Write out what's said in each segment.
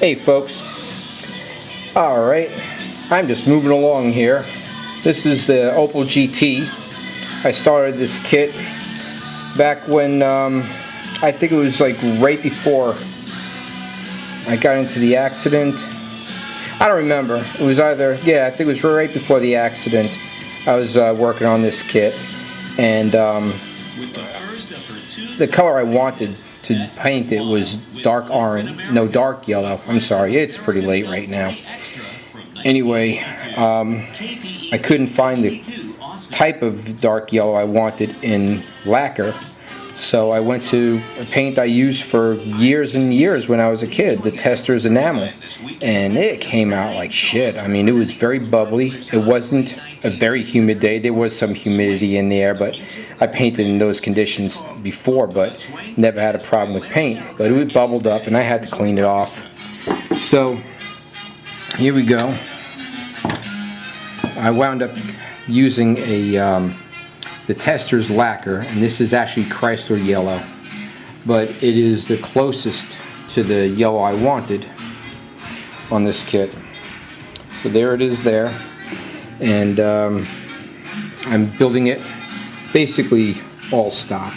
Hey folks, alright, I'm just moving along here. This is the Opel GT. I started this kit back when, I think it was like right before I got into the accident. I don't remember, it was either, yeah, I think it was right before the accident. I was working on this kit, and the color I wanted to paint it was dark orange, no, dark yellow. I'm sorry, it's pretty late right now. Anyway, I couldn't find the type of dark yellow I wanted in lacquer, so I went to a paint I used for years and years when I was a kid, the Tester's enamel, and it came out like shit. I mean, it was very bubbly. It wasn't a very humid day. There was some humidity in the air, but I painted in those conditions before, but never had a problem with paint. But it was bubbled up, and I had to clean it off. So here we go. I wound up using the Tester's lacquer, and this is actually Chrysler yellow, but it is the closest to the yellow I wanted on this kit. So there it is there, and I'm building it basically all stock.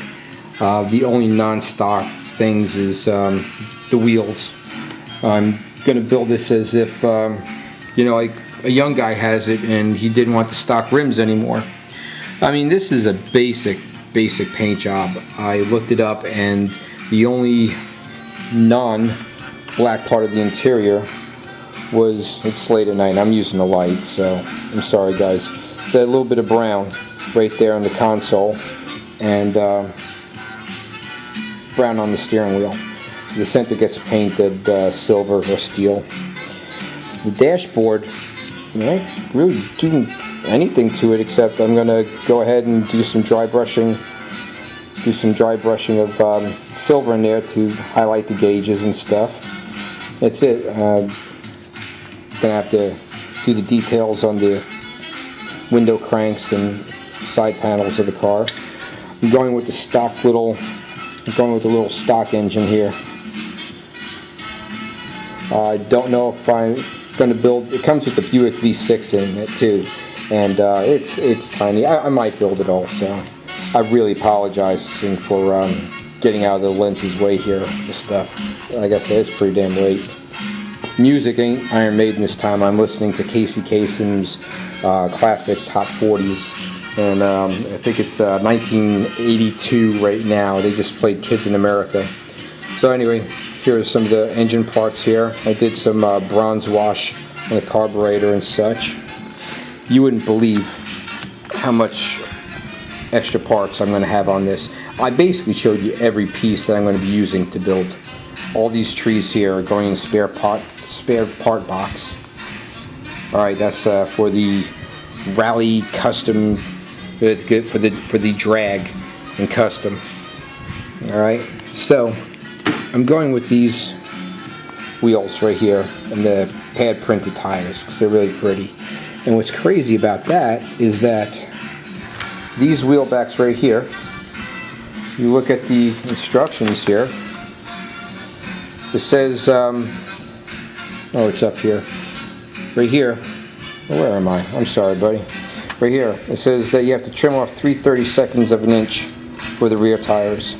The only non-stock things is the wheels. I'm going to build this as if, you know, like a young guy has it and he didn't want the stock rims anymore. I mean, this is a basic paint job. I looked it up, and the only non-black part of the interior was, it's late at night, I'm using the light, so I'm sorry guys. It's a little bit of brown right there on the console, and brown on the steering wheel. So the center gets painted silver or steel. The dashboard, you know, really doing anything to it, except I'm going to go ahead and do some dry brushing of silver in there to highlight the gauges and stuff. That's it. Going to have to do the details on the window cranks and side panels of the car. I'm going with the little stock engine here. I don't know if I'm going to build, it comes with the Buick V6 in it too, and it's tiny. I might build it also. I really apologize for getting out of the lens's way here with stuff. Like I said, it's pretty damn late. Music ain't Iron Maiden this time. I'm listening to Casey Kasem's classic top 40s, and I think it's 1982 right now. They just played Kids in America. So anyway, here are some of the engine parts here. I did some bronze wash on the carburetor and such. You wouldn't believe how much extra parts I'm going to have on this. I basically showed you every piece that I'm going to be using to build. All these trees here are going in spare part box. Alright, that's for the Rally Custom, it's good for the drag and custom. Alright, so I'm going with these wheels right here and the pad printed tires because they're really pretty. And what's crazy about that is that these wheel backs right here, you look at the instructions here, it says, oh, it's up here, right here, where am I? I'm sorry buddy, right here, it says that you have to trim off 3/32 of an inch for the rear tires.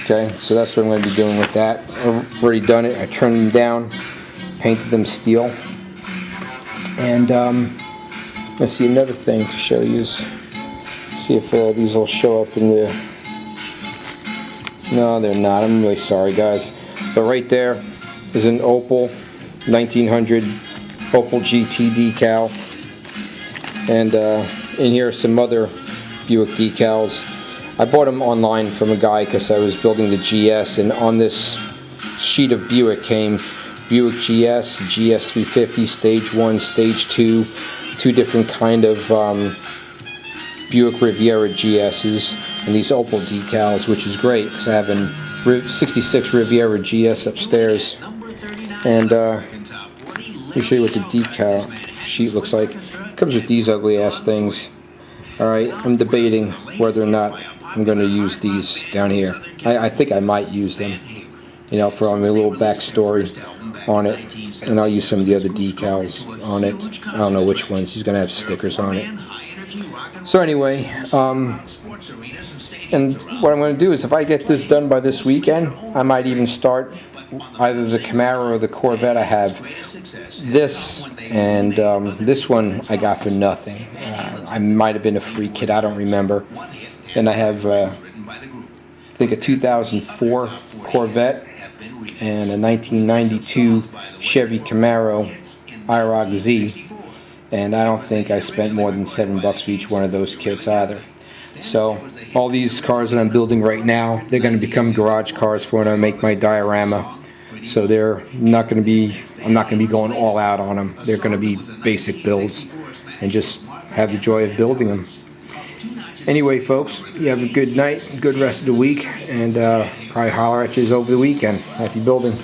Okay, so that's what I'm going to be doing with that. I've already done it. I trimmed them down, painted them steel. And let's see, another thing to show you is, see if these will show up in the, no they're not, I'm really sorry guys. But right there is an Opel 1900 Opel GT decal. And in here are some other Buick decals. I bought them online from a guy because I was building the GS, and on this sheet of Buick came Buick GS, GS 350, Stage 1, Stage 2, two different kind of Buick Riviera GS's, and these Opel decals, which is great because I have a 66 Riviera GS upstairs. And let me show you what the decal sheet looks like. It comes with these ugly ass things. Alright, I'm debating whether or not I'm going to use these down here. I think I might use them, you know, for a little backstory. on it, and I'll use some of the other decals on it. I don't know which ones. He's going to have stickers on it. So anyway, and what I'm going to do is, if I get this done by this weekend, I might even start either the Camaro or the Corvette. I have this, and this one I got for nothing. I might have been a free kit, I don't remember. And I have, I think, a 2004 Corvette and a 1992 Chevy Camaro IROC Z. And I don't think I spent more than $7 for each one of those kits either. So all these cars that I'm building right now, they're going to become garage cars for when I make my diorama. So they're not going to be, I'm not going to be going all out on them. They're going to be basic builds and just have the joy of building them. Anyway, folks, you have a good night, good rest of the week, and probably holler at you over the weekend. Happy building.